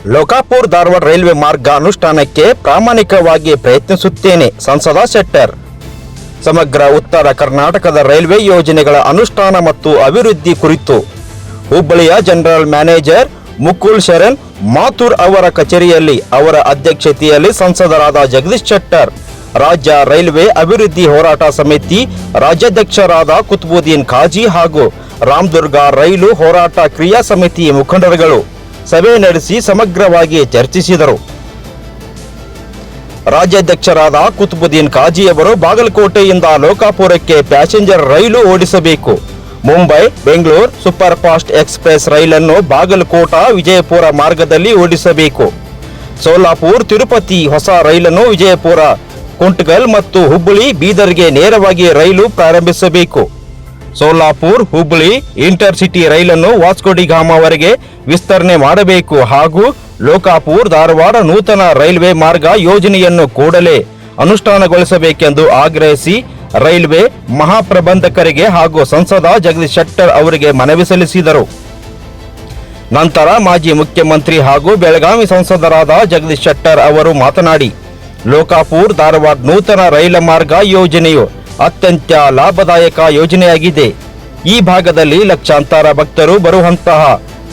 Lokapura Dharwad railway ಮಾರ್ಗ ಅನುಷ್ಠಾನಕ್ಕೆ ಪ್ರಾಮಾಣಿಕವಾಗಿ ಪ್ರಯತ್ನಿಸುತ್ತೇನೆ. ಸಂಸದ ಶೆಟ್ಟರ್. ಸಮಗ್ರ ಉತ್ತರ ಕರ್ನಾಟಕದ ರೈಲ್ವೆ ಯೋಜನೆಗಳ ಅನುಷ್ಠಾನ ಮತ್ತು ಅಭಿವೃದ್ಧಿ ಕುರಿತು ಹುಬ್ಬಳ್ಳಿಯ ಜನರಲ್ ಮ್ಯಾನೇಜರ್ ಮುಕುಲ್ ಶರಣ್ ಮಾಥುರ್ ಅವರ ಕಚೇರಿಯಲ್ಲಿ ಅವರ ಅಧ್ಯಕ್ಷತೆಯಲ್ಲಿ ಸಂಸದರಾದ ಜಗದೀಶ್ ಶೆಟ್ಟರ್, ರಾಜ್ಯ ರೈಲ್ವೆ ಅಭಿವೃದ್ಧಿ ಹೋರಾಟ ಸಮಿತಿ ರಾಜ್ಯಾಧ್ಯಕ್ಷರಾದ ಕುತುಬುದ್ದೀನ್ ಖಾಜಿ ಹಾಗೂ ರಾಮದುರ್ಗ ರೈಲು ಹೋರಾಟ ಕ್ರಿಯಾ ಸಮಿತಿ ಮುಖಂಡರುಗಳು ಸಭೆ ನಡೆಸಿ ಸಮಗ್ರವಾಗಿ ಚರ್ಚಿಸಿದರು. ರಾಜ್ಯಾಧ್ಯಕ್ಷರಾದ ಕುತುಬುದ್ದೀನ್ ಖಾಜಿಯವರು ಬಾಗಲಕೋಟೆಯಿಂದ ಲೋಕಾಪುರಕ್ಕೆ ಪ್ಯಾಸೆಂಜರ್ ರೈಲು ಓಡಿಸಬೇಕು. Mumbai Bengaluru super fast express ರೈಲನ್ನು ಬಾಗಲಕೋಟ ವಿಜಯಪುರ ಮಾರ್ಗದಲ್ಲಿ ಓಡಿಸಬೇಕು. ಸೋಲಾಪುರ್ ತಿರುಪತಿ ಹೊಸ ರೈಲನ್ನು ವಿಜಯಪುರ ಕುಂಟಗಲ್ ಮತ್ತು ಹುಬ್ಬಳ್ಳಿ ಬೀದರ್ಗೆ ನೇರವಾಗಿ ರೈಲು ಪ್ರಾರಂಭಿಸಬೇಕು. ಸೋಲಾಪುರ್ ಹುಬ್ಬಳ್ಳಿ ಇಂಟರ್ಸಿಟಿ ರೈಲನ್ನು ವಾಸ್ಕೋಡಿಗಾಮವರೆಗೆ ವಿಸ್ತರಣೆ ಮಾಡಬೇಕು ಹಾಗೂ ಲೋಕಾಪುರ ಧಾರವಾಡ ನೂತನ ರೈಲ್ವೆ ಮಾರ್ಗ ಯೋಜನೆಯನ್ನು ಕೂಡಲೇ ಅನುಷ್ಠಾನಗೊಳಿಸಬೇಕೆಂದು ಆಗ್ರಹಿಸಿ ರೈಲ್ವೆ ಮಹಾಪ್ರಬಂಧಕರಿಗೆ ಹಾಗೂ ಸಂಸದ ಜಗದೀಶ್ ಶೆಟ್ಟರ್ ಅವರಿಗೆ ಮನವಿ ಸಲ್ಲಿಸಿದರು. ನಂತರ ಮಾಜಿ ಮುಖ್ಯಮಂತ್ರಿ ಹಾಗೂ ಬೆಳಗಾವಿ ಸಂಸದರಾದ ಜಗದೀಶ್ ಶೆಟ್ಟರ್ ಅವರು ಮಾತನಾಡಿ, ಲೋಕಾಪುರ ಧಾರವಾಡ ನೂತನ ರೈಲು ಮಾರ್ಗ ಯೋಜನೆಯು ಅತ್ಯಂತ ಲಾಭದಾಯಕ ಯೋಜನೆಯಾಗಿದೆ. ಈ ಭಾಗದಲ್ಲಿ ಲಕ್ಷಾಂತರ ಭಕ್ತರು ಬರುವಂತಹ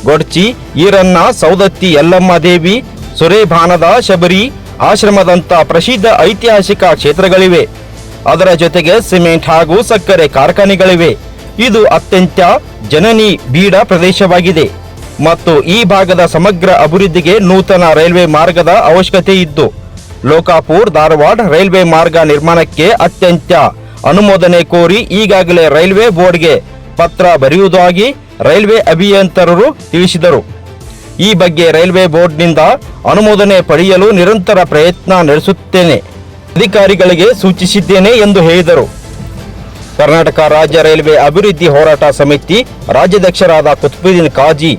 ಗೊಡ್ಚಿ, ಈರಣ್ಣ, ಸೌದತ್ತಿ ಯಲ್ಲಮ್ಮ ದೇವಿ, ಸುರೇಭಾನದ ಶಬರಿ ಆಶ್ರಮದಂಥ ಪ್ರಸಿದ್ಧ ಐತಿಹಾಸಿಕ ಕ್ಷೇತ್ರಗಳಿವೆ. ಅದರ ಜೊತೆಗೆ ಸಿಮೆಂಟ್ ಹಾಗೂ ಸಕ್ಕರೆ ಕಾರ್ಖಾನೆಗಳಿವೆ. ಇದು ಅತ್ಯಂತ ಜನನಿ ಬೀಡ ಪ್ರದೇಶವಾಗಿದೆ ಮತ್ತು ಈ ಭಾಗದ ಸಮಗ್ರ ಅಭಿವೃದ್ಧಿಗೆ ನೂತನ ರೈಲ್ವೆ ಮಾರ್ಗದ ಅವಶ್ಯಕತೆ ಇದ್ದು ಲೋಕಾಪುರ ಧಾರವಾಡ ರೈಲ್ವೆ ಮಾರ್ಗ ನಿರ್ಮಾಣಕ್ಕೆ ಅತ್ಯಂತ ಅನುಮೋದನೆ ಕೋರಿ ಈಗಾಗಲೇ ರೈಲ್ವೆ ಬೋರ್ಡ್ಗೆ ಪತ್ರ ಬರೆಯುವುದಾಗಿ ರೈಲ್ವೆ ಅಭಿಯಂತರರು ತಿಳಿಸಿದರು. ಈ ಬಗ್ಗೆ ರೈಲ್ವೆ ಬೋರ್ಡ್ನಿಂದ ಅನುಮೋದನೆ ಪಡೆಯಲು ನಿರಂತರ ಪ್ರಯತ್ನ ನಡೆಸುತ್ತೇನೆ, ಅಧಿಕಾರಿಗಳಿಗೆ ಸೂಚಿಸಿದ್ದೇನೆ ಎಂದು ಹೇಳಿದರು. ಕರ್ನಾಟಕ ರಾಜ್ಯ ರೈಲ್ವೆ ಅಭಿವೃದ್ಧಿ ಹೋರಾಟ ಸಮಿತಿ ರಾಜ್ಯಾಧ್ಯಕ್ಷರಾದ ಕುತುಬುದ್ದೀನ್ ಖಾಜಿ,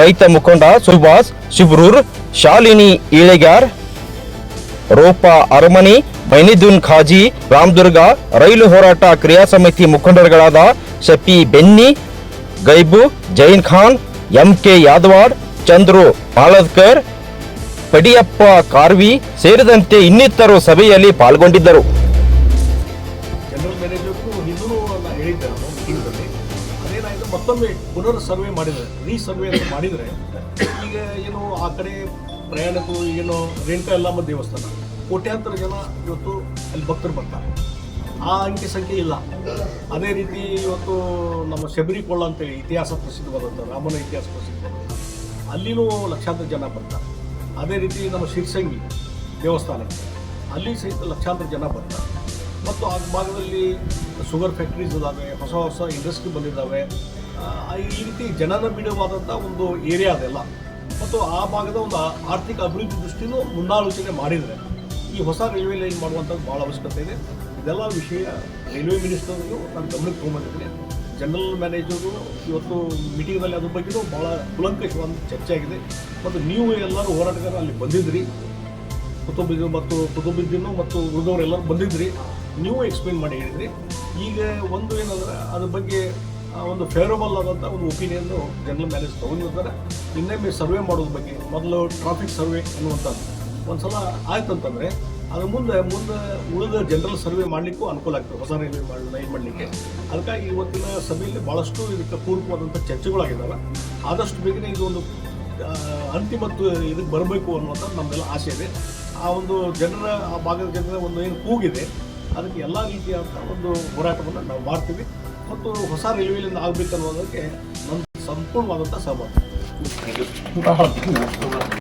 ರೈತ ಮುಖಂಡ ಸುಭಾಷ್ ಶಿಬ್ರೂರ್, ಶಾಲಿನಿ ಇಳೆಗಾರ್, ರೋಪಾ ಅರಮನಿ, ಮೈನಿದುನ್ ಖಾಜಿ, ರಾಮದುರ್ಗ ರೈಲು ಹೋರಾಟ ಕ್ರಿಯಾ ಸಮಿತಿ ಮುಖಂಡರುಗಳಾದ ಶಫಿ ಬೆನ್ನಿ, ಗೈಬು ಜೈನ್ ಖಾನ್, ಎಂಕೆ ಯಾದವಾಡ್, ಚಂದ್ರು ಮಾಲದ್ಕರ್, ಪಡಿಯಪ್ಪ ಕಾರ್ವಿ ಸೇರಿದಂತೆ ಇನ್ನಿತರರು ಸಭೆಯಲ್ಲಿ ಪಾಲ್ಗೊಂಡಿದ್ದರು. ಜನರಲ್ ಮ್ಯಾನೇಜರ್ಗೂ ಹಿಂದೂ ಹೇಳಿದ್ದಾರೆ ಮೀಟಿಂಗ್ನಲ್ಲಿ. ಅದೇನಾಯಿತು, ಮತ್ತೊಮ್ಮೆ ಪುನರ್ ಸರ್ವೆ ಮಾಡಿದರೆ, ರೀಸರ್ವೆ ಅಂತ ಮಾಡಿದರೆ ಈಗ ಏನು ಆ ಕಡೆ ಪ್ರಯಾಣಿಕರು ಏನು ರೇಣುಕಾ ಯಲ್ಲಮ್ಮ ದೇವಸ್ಥಾನ ಕೋಟ್ಯಾಂತರ ಜನ ಇವತ್ತು ಅಲ್ಲಿ ಭಕ್ತರು ಬರ್ತಾರೆ. ಆ ಅಂಕಿ ಸಂಖ್ಯೆ ಇಲ್ಲ. ಅದೇ ರೀತಿ ಇವತ್ತು ನಮ್ಮ ಶಬರಿಕೊಳ್ಳ ಅಂತೇಳಿ ಇತಿಹಾಸ ಪ್ರಸಿದ್ಧವಾದಂಥ ರಾಮನ ಇತಿಹಾಸ ಪ್ರಸಿದ್ಧವಾದಂಥ ಅಲ್ಲಿನೂ ಲಕ್ಷಾಂತರ ಜನ ಬರ್ತಾರೆ. ಅದೇ ರೀತಿ ನಮ್ಮ ಶಿರ್ಸಂಗಿ ದೇವಸ್ಥಾನಕ್ಕೆ ಅಲ್ಲಿ ಸಹಿತ ಲಕ್ಷಾಂತರ ಜನ ಬರ್ತಾರೆ. ಮತ್ತು ಆ ಭಾಗದಲ್ಲಿ ಶುಗರ್ ಫ್ಯಾಕ್ಟ್ರೀಸ್ ಇದ್ದಾವೆ, ಹೊಸ ಹೊಸ ಇಂಡಸ್ಟ್ರಿ ಬಂದಿದ್ದಾವೆ. ಈ ರೀತಿ ಜನನ ಬಿಡುವಾದಂಥ ಒಂದು ಏರಿಯಾ ಅದೆಲ್ಲ. ಮತ್ತು ಆ ಭಾಗದ ಒಂದು ಆರ್ಥಿಕ ಅಭಿವೃದ್ಧಿ ದೃಷ್ಟಿನೂ ಮುಂದಾಲೋಚನೆ ಮಾಡಿದರೆ ಈ ಹೊಸ ರೈಲ್ವೆ ಲೈನ್ ಮಾಡುವಂಥದ್ದು ಭಾಳ ಅವಶ್ಯಕತೆ ಇದೆ. ಇದೆಲ್ಲ ವಿಷಯ ರೈಲ್ವೆ ಮಿನಿಸ್ಟರ್ಗೂ ನಾನು ಗಮನಕ್ಕೆ ತೊಗೊಂಡಿದ್ದೀನಿ. ಜನರಲ್ ಮ್ಯಾನೇಜರು ಇವತ್ತು ಮೀಟಿಂಗ್ನಲ್ಲಿ ಅದ್ರ ಬಗ್ಗೆಯೂ ಭಾಳ ಕುಲಂಕಷವಾದ ಚರ್ಚೆ ಆಗಿದೆ. ಮತ್ತು ನೀವು ಎಲ್ಲರೂ ಹೋರಾಟಗಾರರು ಅಲ್ಲಿ ಬಂದಿದ್ರಿ, ಕುತುಬುದ್ದೀನ್ ಮತ್ತು ಉಳಿದವರೆಲ್ಲರೂ ಬಂದಿದ್ರಿ, ನೀವು ಎಕ್ಸ್ಪ್ಲೇನ್ ಮಾಡಿ ಹೇಳಿದ್ರಿ. ಈಗ ಒಂದು ಏನಂದರೆ ಅದ್ರ ಬಗ್ಗೆ ಒಂದು ಫೇವರಬಲ್ ಆದಂಥ ಒಂದು ಒಪಿನಿಯನ್ನು ಜನರಲ್ ಮ್ಯಾನೇಜರ್ ತೊಗೊಂಡಿರ್ತಾರೆ. ಇನ್ನೊಮ್ಮೆ ಸರ್ವೆ ಮಾಡೋದ್ರ ಬಗ್ಗೆ ಮೊದಲು ಟ್ರಾಫಿಕ್ ಸರ್ವೆ ಅನ್ನುವಂಥದ್ದು ಒಂದು ಸಲ ಆಯ್ತಂತಂದರೆ ಅದ್ರ ಮುಂದೆ ಉಳಿದ ಜನರಲ್ ಸರ್ವೆ ಮಾಡಲಿಕ್ಕೂ ಅನುಕೂಲ ಆಗ್ತದೆ, ಹೊಸ ರೈಲ್ವೆ ಲೈನ್ ಮಾಡಲಿಕ್ಕೆ. ಅದಕ್ಕಾಗಿ ಇವತ್ತಿನ ಸಭೆಯಲ್ಲಿ ಭಾಳಷ್ಟು ಇದಕ್ಕೆ ಪೂರಕವಾದಂಥ ಚರ್ಚೆಗಳಾಗಿದ್ದಾವೆ. ಆದಷ್ಟು ಬೇಗನೆ ಇದೊಂದು ಅಂತಿಮ ಇದಕ್ಕೆ ಬರಬೇಕು ಅನ್ನುವಂಥದ್ದು ನಮ್ಮೆಲ್ಲ ಆಸೆ ಇದೆ. ಆ ಒಂದು ಜನರ, ಆ ಭಾಗದ ಜನರ ಒಂದು ಏನು ಕೂಗಿದೆ ಅದಕ್ಕೆ ಎಲ್ಲ ರೀತಿಯಾದಂಥ ಒಂದು ಹೋರಾಟವನ್ನು ನಾವು ಮಾಡ್ತೀವಿ. ಮತ್ತು ಹೊಸ ರೈಲ್ವೆಲಿಂದ ಆಗಬೇಕನ್ನೋದಕ್ಕೆ ನಮ್ಮ ಸಂಪೂರ್ಣವಾದಂಥ ಸಹಮತ.